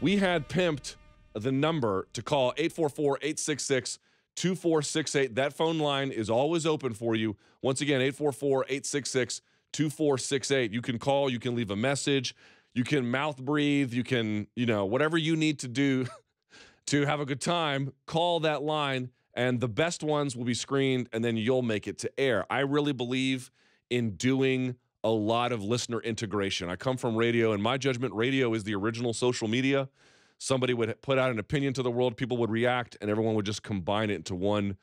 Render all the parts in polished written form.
we had pimped the number to call 844-866-2468. That phone line is always open for you. Once again, 844-866-2468. You can call, you can leave a message, you can mouth breathe, you can, whatever you need to do to have a good time, call that line, and the best ones will be screened, and then you'll make it to air. I really believe in doing a lot of listener integration. I come from radio. In my judgment, radio is the original social media. Somebody would put out an opinion to the world, people would react, and everyone would just combine it into one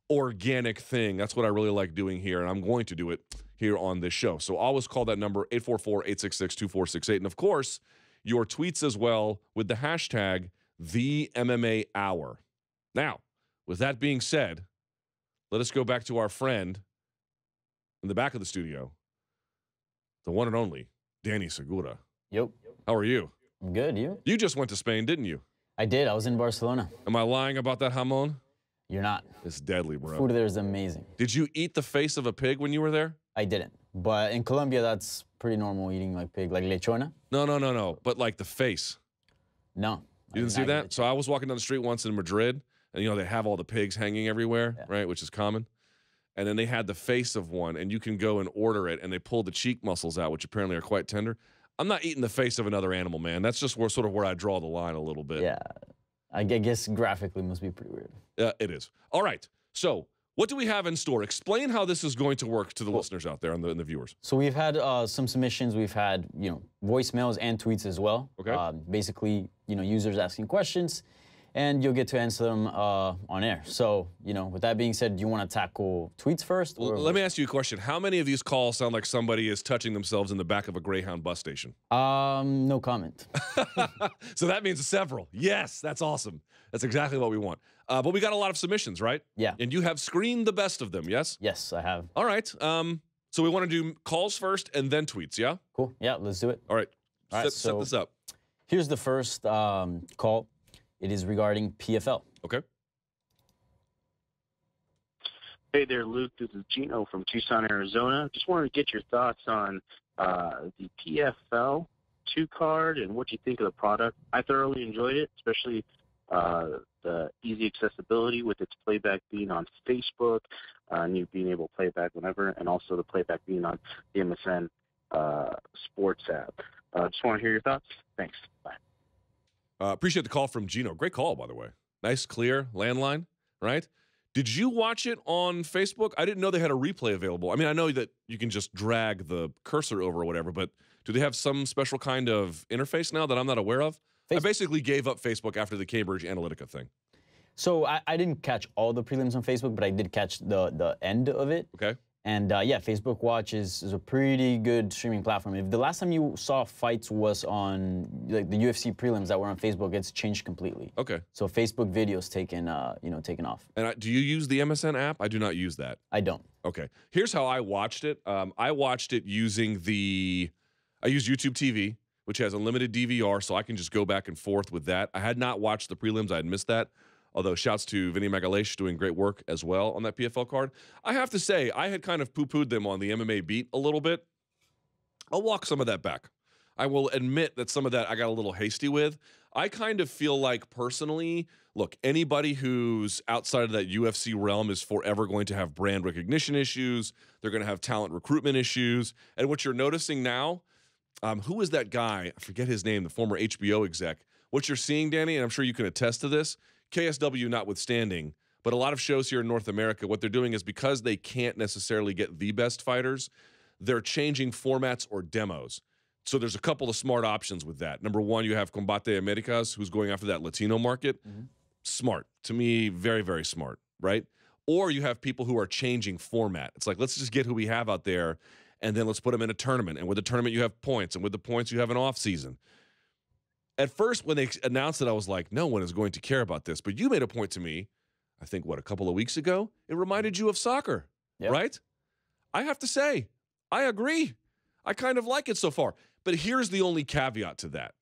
organic thing. That's what I really like doing here, and I'm going to do it here on this show. So always call that number, 844-866-2468. And, of course, your tweets as well with the hashtag #TheMMAHour. Now, with that being said, let us go back to our friend in the back of the studio, the one and only Danny Segura. Yep. How are you? I'm good. You? You just went to Spain, didn't you? I did. I was in Barcelona. Am I lying about that jamon? You're not. It's deadly, bro. Food there is amazing. Did you eat the face of a pig when you were there? I didn't. But in Colombia, that's pretty normal eating like pig, like lechona. No. But like the face. No. You didn't see that? So I was walking down the street once in Madrid, and they have all the pigs hanging everywhere, right, which is common. And then they had the face of one, and you can go and order it, and they pull the cheek muscles out, which apparently are quite tender. I'm not eating the face of another animal, man. That's just where I draw the line a little bit. Yeah. I guess graphically must be pretty weird. It is. All right. So what do we have in store? Explain how this is going to work to the listeners out there and the viewers. So we've had some submissions. We've had, voicemails and tweets as well. Okay. Basically, users asking questions, and you'll get to answer them on air. So, with that being said, do you want to tackle tweets first? Or let me ask you a question. How many of these calls sound like somebody is touching themselves in the back of a Greyhound bus station? No comment. So that means several. Yes, that's awesome. That's exactly what we want. But we got a lot of submissions, right? Yeah. And you have screened the best of them, yes? Yes, I have. All right. So we want to do calls first and then tweets, yeah? Cool. Yeah, let's do it. All right. All right, set this up. Here's the first call. It is regarding PFL. Okay. Hey there, Luke. This is Gino from Tucson, Arizona. Just wanted to get your thoughts on the PFL 2 card and what you think of the product. I thoroughly enjoyed it, especially the easy accessibility with its playback being on Facebook, and you being able to play back whenever, and also the playback being on the MSN Sports app. Just want to hear your thoughts. Thanks. Bye. Appreciate the call from Gino. Great call, by the way. Nice, clear landline, right? Did you watch it on Facebook? I didn't know they had a replay available. I mean, I know that you can just drag the cursor over or whatever, but do they have some special kind of interface now that I'm not aware of? I basically gave up Facebook after the Cambridge Analytica thing. So I didn't catch all the prelims on Facebook, but I did catch the end of it. Okay. And yeah, Facebook Watch is a pretty good streaming platform. If the last time you saw fights was on like the UFC prelims that were on Facebook, it's changed completely. Okay. So Facebook video's taken off. And do you use the MSN app? I do not use that. I don't. Okay. Here's how I watched it. I watched it using I use YouTube TV, which has unlimited DVR, so I can just go back and forth with that. I had not watched the prelims. I had missed that. Although shouts to Vinny Magalesh doing great work as well on that PFL card. I have to say, I had kind of poo-pooed them on the MMA beat a little bit. I'll walk some of that back. I will admit that some of that I got a little hasty with. I kind of feel like personally, look, anybody who's outside of that UFC realm is forever going to have brand recognition issues. They're going to have talent recruitment issues. And what you're noticing now, who is that guy? I forget his name, the former HBO exec. What you're seeing, Danny, and I'm sure you can attest to this, KSW notwithstanding, but a lot of shows here in North America, what they're doing is because they can't necessarily get the best fighters, they're changing formats or demos. So there's a couple of smart options with that. Number one, you have Combate Americas, who's going after that Latino market. Mm-hmm. Smart. To me, very, very smart, right? Or you have people who are changing format. It's like, let's just get who we have out there, and then let's put them in a tournament. And with the tournament, you have points. And with the points, you have an off season. At first, when they announced it, I was like, no one is going to care about this. But you made a point to me, I think, a couple of weeks ago? It reminded you of soccer, right? I have to say, I agree. I kind of like it so far. But here's the only caveat to that.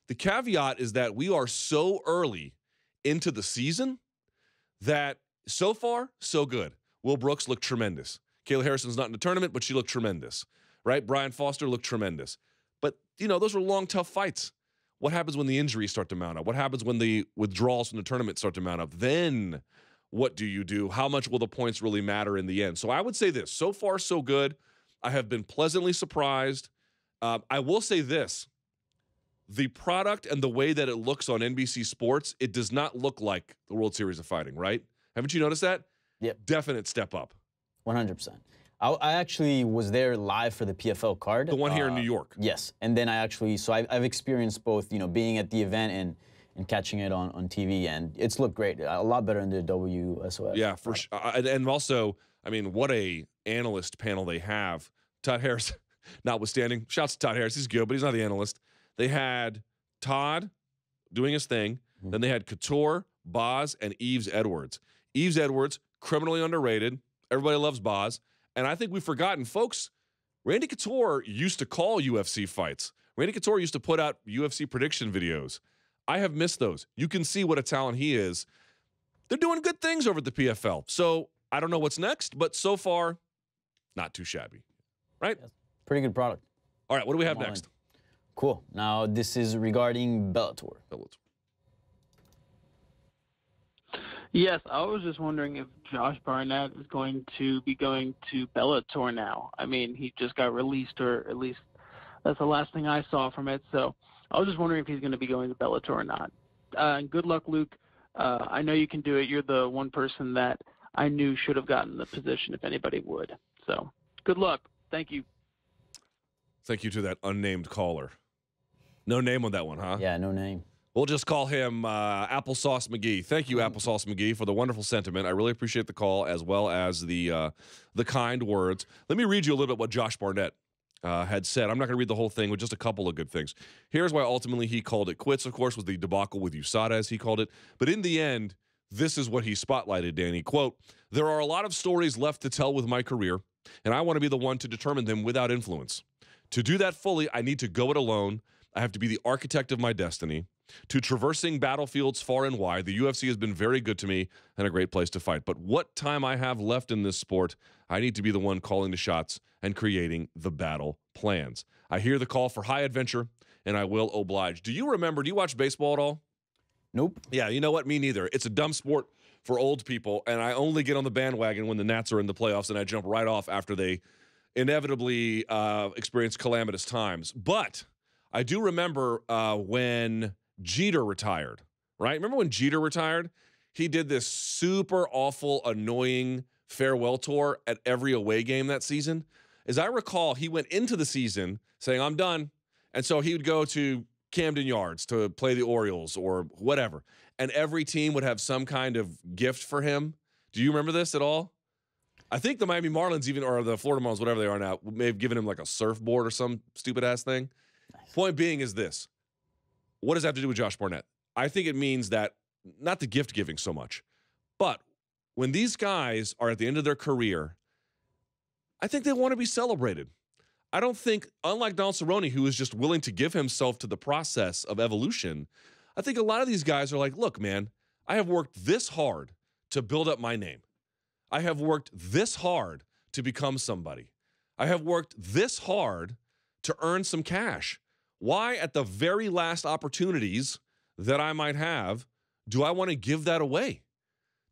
The caveat is that we are so early into the season that so far, so good. Will Brooks looked tremendous. Kayla Harrison's not in the tournament, but she looked tremendous, right? Brian Foster looked tremendous. But, those were long, tough fights. What happens when the injuries start to mount up? What happens when the withdrawals from the tournament start to mount up? Then what do you do? How much will the points really matter in the end? So I would say this. So far, so good. I have been pleasantly surprised. I will say this. The product and the way that it looks on NBC Sports, it does not look like the World Series of Fighting, right? Haven't you noticed that? Yep. Definite step up. 100%. I actually was there live for the PFL card. The one here in New York. Yes. And then I've experienced both, being at the event and catching it on TV, and it's looked great. A lot better than the WSOF. Yeah, for sure. And also, I mean, what a analyst panel they have. Todd Harris, notwithstanding. Shouts to Todd Harris. He's good, but he's not the analyst. They had Todd doing his thing. Mm-hmm. Then they had Couture, Boz, and Yves Edwards. Yves Edwards, criminally underrated. Everybody loves Boz. And I think we've forgotten, folks, Randy Couture used to call UFC fights. Randy Couture used to put out UFC prediction videos. I have missed those. You can see what a talent he is. They're doing good things over at the PFL. So I don't know what's next, but so far, not too shabby. Right? Yes. Pretty good product. All right, what do we have next? Cool. Now, this is regarding Bellator. Yes, I was just wondering if Josh Barnett is going to be going to Bellator now. I mean, he just got released, or at least that's the last thing I saw from it. So I was just wondering if he's going to be going to Bellator or not. And good luck, Luke. I know you can do it. You're the one person that I knew should have gotten the position if anybody would. So good luck. Thank you. Thank you to that unnamed caller. No name on that one, huh? Yeah, no name. We'll just call him Applesauce McGee. Thank you, Applesauce McGee, for the wonderful sentiment. I really appreciate the call as well as the kind words. Let me read you a little bit what Josh Barnett had said. I'm not going to read the whole thing, with just a couple of good things. Here's why ultimately he called it quits, of course, was the debacle with USADA, as he called it. But in the end, this is what he spotlighted, Danny. Quote, "There are a lot of stories left to tell with my career, and I want to be the one to determine them without influence. To do that fully, I need to go it alone. I have to be the architect of my destiny. To traversing battlefields far and wide, the UFC has been very good to me and a great place to fight. But what time I have left in this sport, I need to be the one calling the shots and creating the battle plans. I hear the call for high adventure, and I will oblige." Do you watch baseball at all? Nope. Yeah, you know what? Me neither. It's a dumb sport for old people, and I only get on the bandwagon when the Nats are in the playoffs, and I jump right off after they inevitably experience calamitous times. But I do remember when Jeter retired, right? Remember when Jeter retired? He did this super awful, annoying farewell tour at every away game that season. As I recall, he went into the season saying, "I'm done." And so he would go to Camden Yards to play the Orioles or whatever. And every team would have some kind of gift for him. Do you remember this at all? I think the Miami Marlins or the Florida Marlins, whatever they are now, may have given him like a surfboard or some stupid ass thing. Nice. Point being is this. What does that have to do with Josh Barnett? I think it means that, not the gift giving so much, but when these guys are at the end of their career, I think they want to be celebrated. I don't think, unlike Donald Cerrone, who is just willing to give himself to the process of evolution, I think a lot of these guys are like, look, man, I have worked this hard to build up my name. I have worked this hard to become somebody. I have worked this hard to earn some cash. Why, at the very last opportunities that I might have, do I want to give that away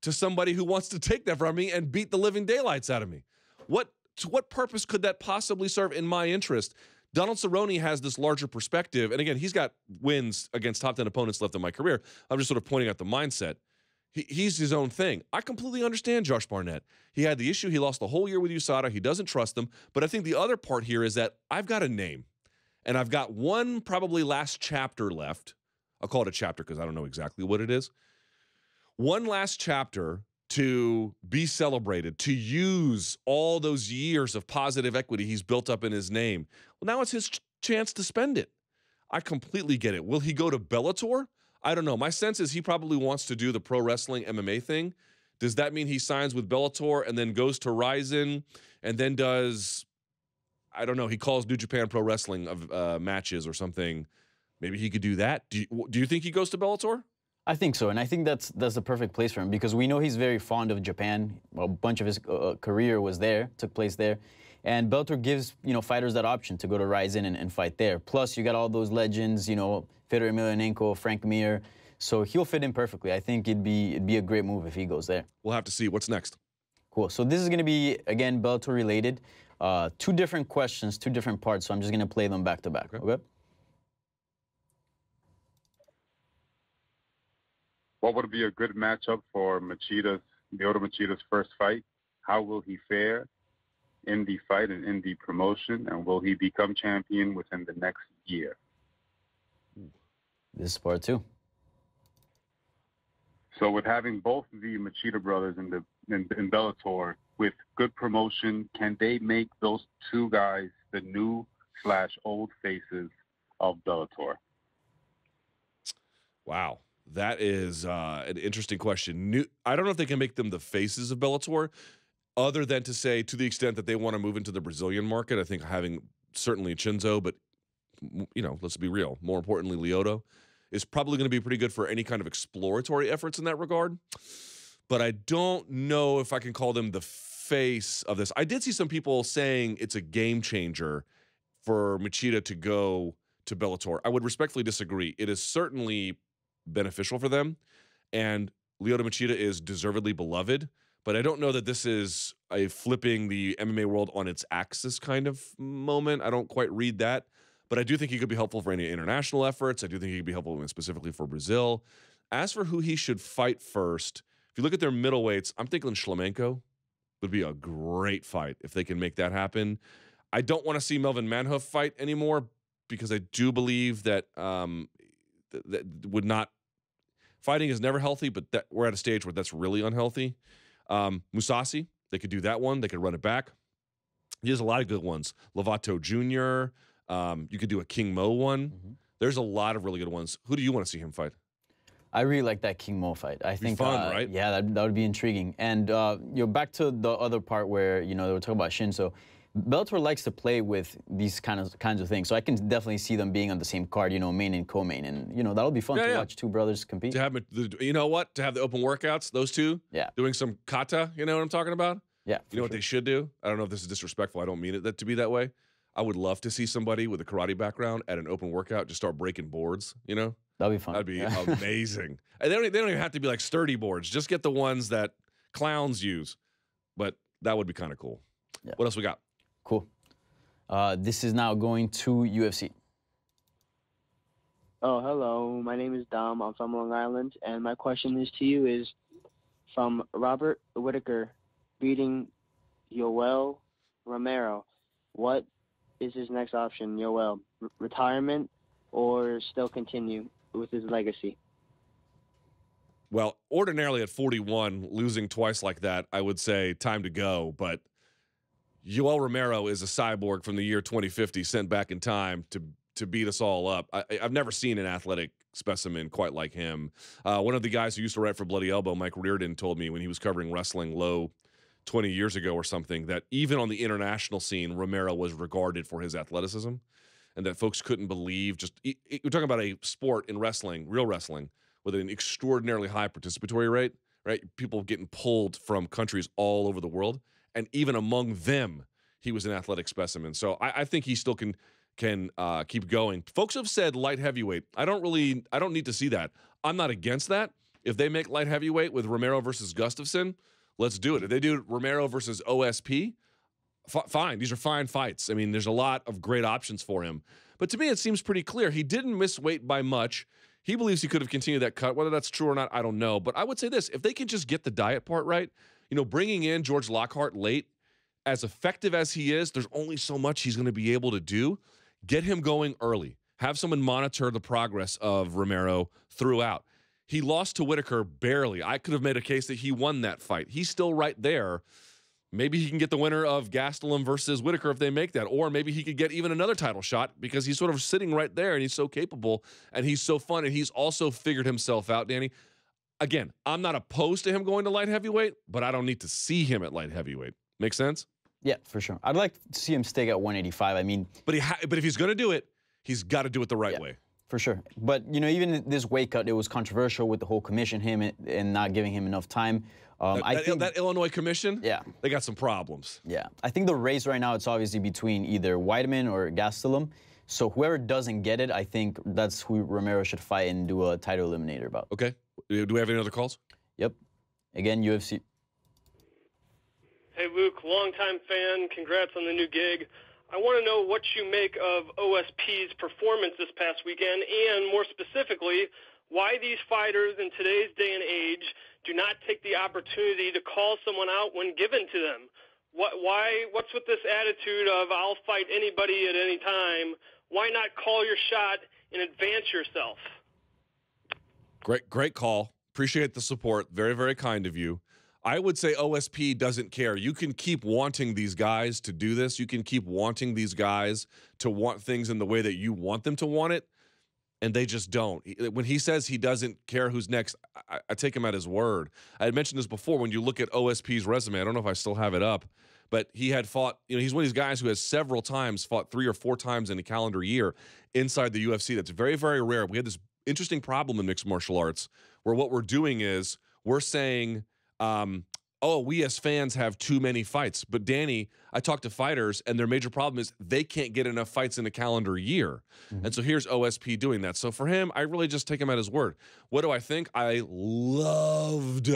to somebody who wants to take that from me and beat the living daylights out of me? To what purpose could that possibly serve in my interest? Donald Cerrone has this larger perspective. And again, he's got wins against top 10 opponents left in my career. I'm just sort of pointing out the mindset. He's his own thing. I completely understand Josh Barnett. He had the issue. He lost the whole year with USADA. He doesn't trust them. But I think the other part here is that I've got a name. And I've got one probably last chapter left. I'll call it a chapter because I don't know exactly what it is. One last chapter to be celebrated, to use all those years of positive equity he's built up in his name. Well, now it's his chance to spend it. I completely get it. Will he go to Bellator? I don't know. My sense is he probably wants to do the pro wrestling MMA thing. Does that mean he signs with Bellator and then goes to Ryzen and then does, I don't know, he calls New Japan Pro Wrestling of matches or something? Maybe he could do that. Do you think he goes to Bellator? I think so, and I think that's the perfect place for him because we know he's very fond of Japan. A bunch of his career was there, took place there. And Bellator gives, fighters that option to go to Ryzen and fight there. Plus, you got all those legends, Fedor Emelianenko, Frank Mir. So he'll fit in perfectly. I think it'd be a great move if he goes there. We'll have to see. What's next? Cool. So this is going to be, again, Bellator related. 2 different questions, 2 different parts. So I'm just going to play them back to back. Okay? What would be a good matchup for Lyoto Machida's first fight? How will he fare in the fight and in the promotion? And will he become champion within the next year? This is part 2. So with having both the Machida brothers in Bellator with good promotion, can they make those 2 guys the new/old faces of Bellator? Wow. That is an interesting question. I don't know if they can make them the faces of Bellator, other than to say to the extent that they want to move into the Brazilian market. I think having certainly Chinzo, but, let's be real. More importantly, Lyoto is probably going to be pretty good for any kind of exploratory efforts in that regard. But I don't know if I can call them the face of this. I did see some people saying it's a game changer for Machida to go to Bellator. I would respectfully disagree. It is certainly beneficial for them, and Lyoto Machida is deservedly beloved, but I don't know that this is a flipping the MMA world on its axis kind of moment. I don't quite read that, but I do think he could be helpful for any international efforts. I do think he could be helpful specifically for Brazil. As for who he should fight first, if you look at their middleweights, I'm thinking Shlemenko would be a great fight if they can make that happen. I don't want to see Melvin Manhoef fight anymore because I do believe that that would not. Fighting is never healthy, but we're at a stage where that's really unhealthy. Musasi, they could do that one. They could run it back. He has a lot of good ones. Lovato Jr. You could do a King Mo one. Mm-hmm. There's a lot of really good ones. Who do you want to see him fight? I really like that King Mo fight. I think fun, right? Yeah, that would be intriguing. And back to the other part where they were talking about Shinzo. Bellator likes to play with these kinds of things, so I can definitely see them being on the same card, main and co-main, and that'll be fun to watch 2 brothers compete. To have to have the open workouts, those 2, doing some kata, you know what I'm talking about? Yeah. You know what they should do? I don't know if this is disrespectful. I don't mean it to be that way. I would love to see somebody with a karate background at an open workout just start breaking boards. That'd be fun. That'd be amazing. And they don't even have to be like sturdy boards. Just get the ones that clowns use. But that would be kind of cool. Yeah. What else we got? Cool. This is now going to UFC. Oh, hello. My name is Dom. I'm from Long Island, and my question is to you is, from Robert Whitaker beating Yoel Romero, what is his next option, Yoel? Retirement or still continue with his legacy? Well, ordinarily at 41, losing twice like that, I would say time to go, but Yoel Romero is a cyborg from the year 2050 sent back in time to beat us all up. I've never seen an athletic specimen quite like him. One of the guys who used to write for Bloody Elbow, Mike Reardon, told me when he was covering wrestling low 20 years ago or something that even on the international scene, Romero was regarded for his athleticism and that folks couldn't believe you're talking about a sport in wrestling, real wrestling, with an extraordinarily high participatory rate, right? People getting pulled from countries all over the world. And even among them, he was an athletic specimen. So I think he still can keep going. Folks have said light heavyweight. I don't need to see that. I'm not against that. If they make light heavyweight with Romero versus Gustafsson, let's do it. If they do Romero versus OSP, fine. These are fine fights. I mean, there's a lot of great options for him. But to me, it seems pretty clear. He didn't miss weight by much. He believes he could have continued that cut. Whether that's true or not, I don't know. But I would say this. If they can just get the diet part right, bringing in George Lockhart late, as effective as he is, there's only so much he's going to be able to do. Get him going early. Have someone monitor the progress of Romero throughout. He lost to Whitaker barely. I could have made a case that he won that fight. He's still right there. Maybe he can get the winner of Gastelum versus Whitaker if they make that. Or maybe he could get even another title shot because he's sort of sitting right there and he's so capable and he's so fun and he's also figured himself out, Danny. Again, I'm not opposed to him going to light heavyweight, but I don't need to see him at light heavyweight. Make sense? Yeah, for sure. I'd like to see him stick at 185. I mean, but if he's going to do it, he's got to do it the right way. For sure. But, even this weight cut, it was controversial with the whole commission, him and not giving him enough time. I think that Illinois commission, yeah, they got some problems. yeah. I think the race right now, it's obviously between either Weidman or Gastelum. So whoever doesn't get it, I think that's who Romero should fight and do a title eliminator bout. Okay. Do we have any other calls? Yep. Again, UFC. Hey, Luke, longtime fan. Congrats on the new gig. I want to know what you make of OSP's performance this past weekend, and more specifically, why these fighters in today's day and age do not take the opportunity to call someone out when given to them. What's with this attitude of I'll fight anybody at any time? Why not call your shot and advance yourself? Great call. Appreciate the support. Very, very kind of you. I would say OSP doesn't care. You can keep wanting these guys to do this. You can keep wanting these guys to want things in the way that you want them to want it, and they just don't. When he says he doesn't care who's next, I take him at his word. I had mentioned this before. When you look at OSP's resume, I don't know if I still have it up, but he had fought, he's one of these guys who has several times fought 3 or 4 times in a calendar year inside the UFC. That's very, very rare. We had this interesting problem in mixed martial arts where what we're doing is we're saying, we as fans have too many fights. But Danny, I talk to fighters, and their major problem is they can't get enough fights in a calendar year. Mm-hmm. And so here's OSP doing that. So for him, I really just take him at his word. What do I think? I loved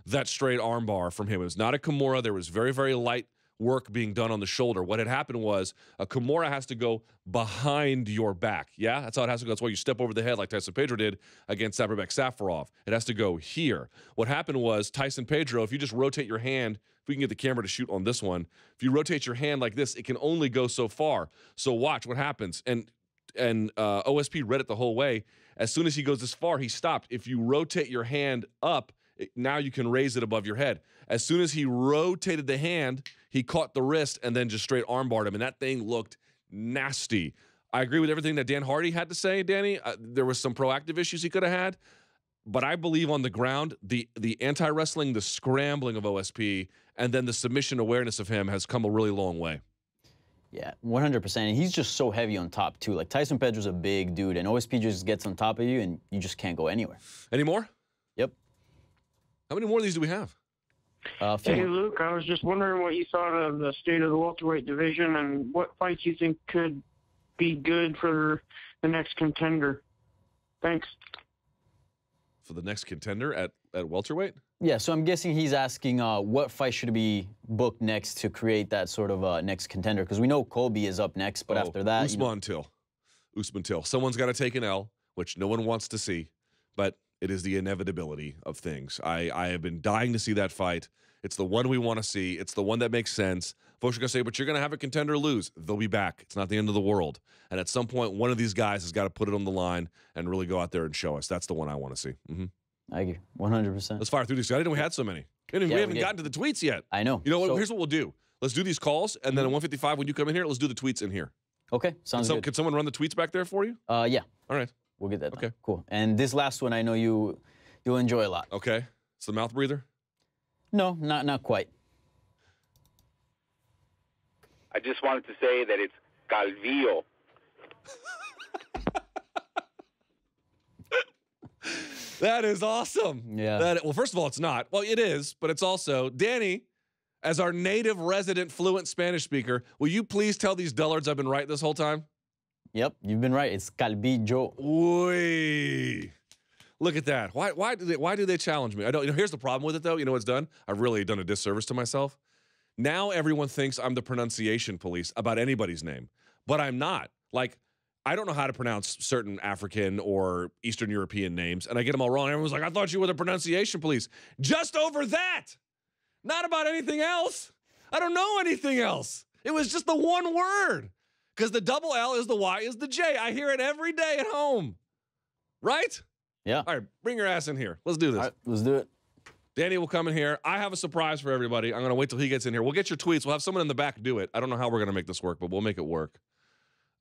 that straight armbar from him. It was not a Kimura. There was very, very light work being done on the shoulder. What had happened was a Kimura has to go behind your back. Yeah, that's how it has to go. That's why you step over the head like Tyson Pedro did against Sabrbek Safarov. It has to go here. What happened was Tyson Pedro, if you just rotate your hand, if we can get the camera to shoot on this one, if you rotate your hand like this, it can only go so far. So watch what happens. And OSP read it the whole way. As soon as he goes this far, he stopped. If you rotate your hand up, now you can raise it above your head. As soon as he rotated the hand, he caught the wrist and then just straight armbarred him, and that thing looked nasty. I agree with everything that Dan Hardy had to say, Danny. There was some proactive issues he could have had, but I believe on the ground, the anti-wrestling, the scrambling of OSP, and then the submission awareness of him has come a really long way. Yeah, 100%. And he's just so heavy on top, too. Like, Tyson Pedro's a big dude, and OSP just gets on top of you, and you just can't go anywhere. Any more? Yep. How many more of these do we have? Hey, Luke, I was just wondering what you thought of the state of the welterweight division and what fights you think could be good for the next contender. Thanks. For the next contender at welterweight? Yeah, so I'm guessing he's asking what fight should be booked next to create that sort of next contender, because we know Colby is up next, but after that... Usman Till. Someone's got to take an L, which no one wants to see, but it is the inevitability of things. I have been dying to see that fight. It's the one we want to see. It's the one that makes sense. Folks are going to say, but you're going to have a contender lose. They'll be back. It's not the end of the world. And at some point, one of these guys has got to put it on the line and really go out there and show us. That's the one I want to see. Mm-hmm. I agree. 100%. Let's fire through these. I didn't know we had so many. We haven't gotten to the tweets yet. I know. You know what? Here's what we'll do. Let's do these calls, and then at 155, when you come in here, let's do the tweets in here. Okay, sounds good. Can someone run the tweets back there for you? Yeah. All right. We'll get that done. Okay. Cool. And this last one, I know you'll enjoy a lot. Okay. It's the mouth breather? No, not quite. I just wanted to say that it's Calvillo. That is awesome. Yeah. Well, first of all, it's not. Well, it is, but it's also, Danny, as our native resident fluent Spanish speaker, will you please tell these dullards I've been right this whole time? Yep, you've been right. It's Calvillo. Oy. Look at that. Why do they challenge me? I don't. Here's the problem with it, though. You know what's done? I've really done a disservice to myself. Now everyone thinks I'm the pronunciation police about anybody's name, but I'm not. Like, I don't know how to pronounce certain African or Eastern European names, and I get them all wrong. Everyone's like, I thought you were the pronunciation police. Just over that. Not about anything else. I don't know anything else. It was just the one word. Because the double L is the Y is the J. I hear it every day at home. Right? Yeah. All right, bring your ass in here. Let's do this. All right, let's do it. Danny will come in here. I have a surprise for everybody. I'm going to wait till he gets in here. We'll get your tweets. We'll have someone in the back do it. I don't know how we're going to make this work, but we'll make it work.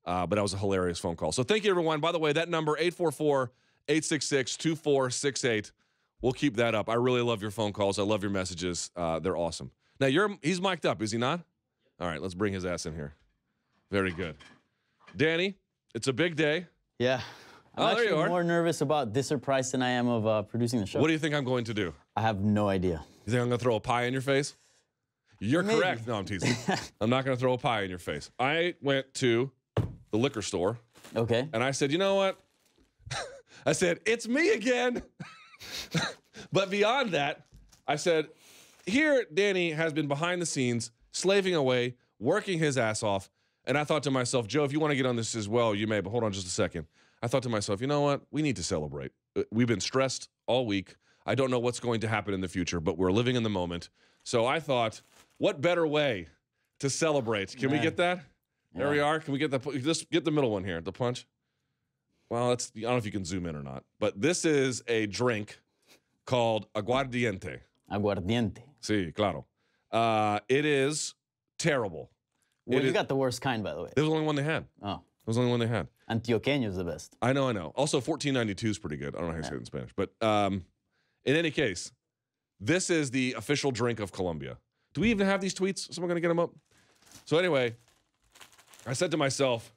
But that was a hilarious phone call. So thank you, everyone. By the way, that number, 844-866-2468. We'll keep that up. I really love your phone calls. I love your messages. They're awesome. Now, he's mic'd up, is he not? All right, let's bring his ass in here. Very good. Danny, it's a big day. Yeah. I'm there you actually are. more nervous about this surprise than I am of producing the show. What do you think I'm going to do? I have no idea. You think I'm going to throw a pie in your face? You're Maybe. correct. No, I'm teasing. I'm not going to throw a pie in your face. I went to the liquor store. Okay. And I said, you know what? I said, it's me again. But beyond that, I said, here Danny has been behind the scenes, slaving away, working his ass off. And I thought to myself, Joe, if you want to get on this as well, you may, but hold on just a second. I thought to myself, you know what? We need to celebrate. We've been stressed all week. I don't know what's going to happen in the future, but we're living in the moment. So I thought, what better way to celebrate? Can we get that? There we are. Can we get just get the middle one here, the punch? Well, I don't know if you can zoom in or not, but this is a drink called aguardiente. Aguardiente. Sí, claro. It is terrible. Well, you got the worst kind, by the way. It was the only one they had. Oh. It was the only one they had. Antioqueño is the best. I know. Also, 1492 is pretty good. I don't know how you say it in Spanish. But in any case, this is the official drink of Colombia. Do we even have these tweets? Someone going to get them up? So anyway, I said to myself,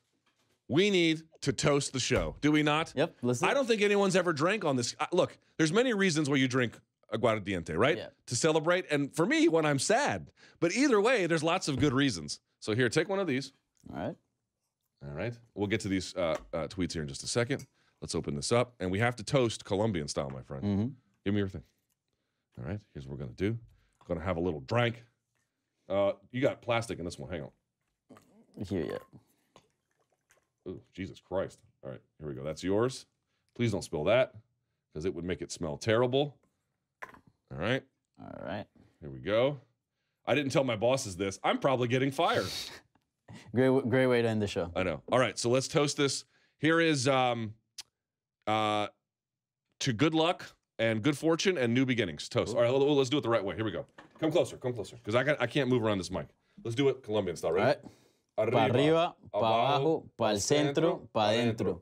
we need to toast the show. Do we not? Yep. Let's do it. I don't think anyone's ever drank on this. Look, there's many reasons why you drink aguardiente, right? Yeah. To celebrate. And for me, when I'm sad. But either way, there's lots of good reasons. So here, take one of these. All right. All right. We'll get to these tweets here in just a second. Let's open this up. And we have to toast Colombian style, my friend. Mm-hmm. Give me your thing. All right. Here's what we're going to do. Going to have a little drink. You got plastic in this one. Hang on. Here, yeah. Oh, Jesus Christ. All right. Here we go. That's yours. Please don't spill that because it would make it smell terrible. All right. All right. Here we go. I didn't tell my bosses this. I'm probably getting fired. Great way to end the show. I know. All right, so let's toast this. Here is to good luck and good fortune and new beginnings. Toast. All right, let's do it the right way. Here we go. Come closer, because I can't move around this mic. Let's do it Colombian style. Ready? All right. Pa arriba, pa abajo, pa el centro, pa adentro.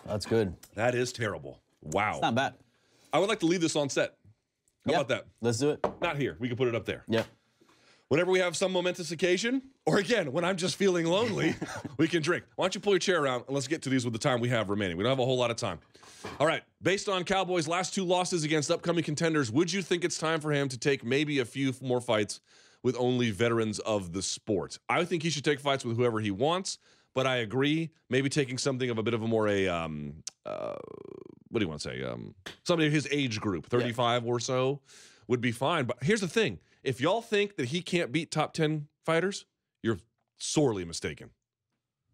That's good. That is terrible. Wow. It's not bad. I would like to leave this on set. How about that? Let's do it. Not here. We can put it up there. Yeah. Whenever we have some momentous occasion, or again, when I'm just feeling lonely, we can drink. Why don't you pull your chair around and let's get to these with the time we have remaining. We don't have a whole lot of time. All right. Based on Cowboys' last 2 losses against upcoming contenders, would you think it's time for him to take maybe a few more fights with only veterans of the sport? I think he should take fights with whoever he wants, but I agree. Maybe taking something of a bit of a more what do you want to say? Somebody of his age group, 35 or so, would be fine. But here's the thing. If y'all think that he can't beat top 10 fighters, you're sorely mistaken.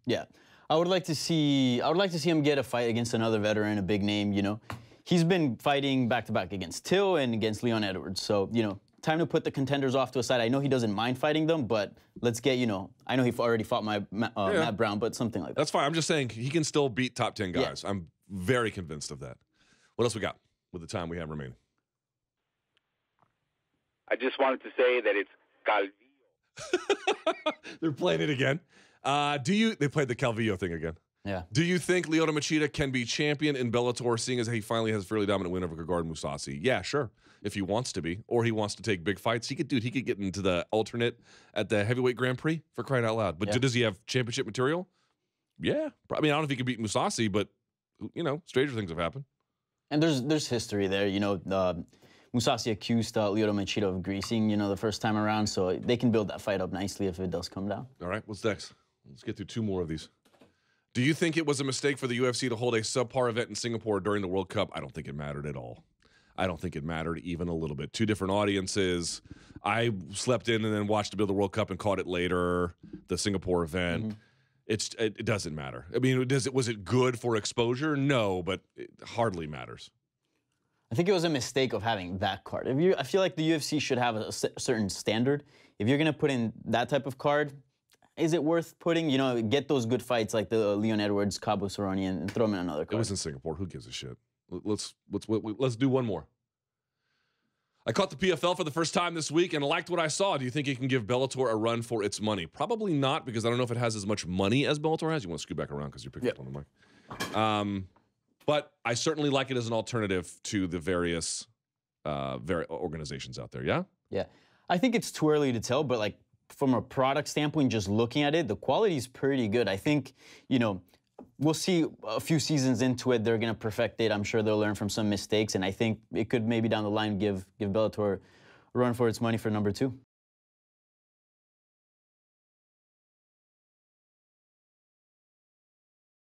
Yeah. I would like to see him get a fight against another veteran, a big name, you know. He's been fighting back-to-back against Till and against Leon Edwards. So, you know, time to put the contenders off to a side. I know he doesn't mind fighting them, but let's get, you know, I know he already fought Matt Brown, but something like that. That's fine. I'm just saying he can still beat top 10 guys. Yeah. I'm very convinced of that. What else we got with the time we have remaining? I just wanted to say that it's Calvillo. They're playing it again. They played the Calvillo thing again. Yeah. Do you think Lyoto Machida can be champion in Bellator, seeing as he finally has a fairly dominant win over Gegard Mousasi? Yeah, sure. If he wants to be, or he wants to take big fights, he could get into the alternate at the heavyweight Grand Prix, for crying out loud. But does he have championship material? Yeah. I mean, I don't know if he could beat Mousasi, but, you know, stranger things have happened. And there's history there, you know. Mousasi accused Lyoto Machida of greasing, you know, the first time around, so they can build that fight up nicely if it does come down. All right, what's next? Let's get through 2 more of these. Do you think it was a mistake for the UFC to hold a subpar event in Singapore during the World Cup? I don't think it mattered at all. I don't think it mattered even a little bit. 2 different audiences. I slept in and then watched a bit of the World Cup and caught it later, the Singapore event. Mm-hmm. It doesn't matter. I mean, was it good for exposure? No, but it hardly matters. I think it was a mistake of having that card. I feel like the UFC should have a certain standard. If you're going to put in that type of card, is it worth putting? You know, get those good fights like the Leon Edwards, Cabo Cerrone, and throw them in another card. It was in Singapore. Who gives a shit? Let's do one more. I caught the PFL for the first time this week and liked what I saw. Do you think it can give Bellator a run for its money? Probably not, because I don't know if it has as much money as Bellator has. You want to scoot back around because you're picking up on the mic. But I certainly like it as an alternative to the various organizations out there, yeah? Yeah. I think it's too early to tell, but, like, from a product standpoint, just looking at it, the quality is pretty good. I think, you know, we'll see a few seasons into it, they're going to perfect it. I'm sure they'll learn from some mistakes, and I think it could maybe down the line give Bellator a run for its money for number 2.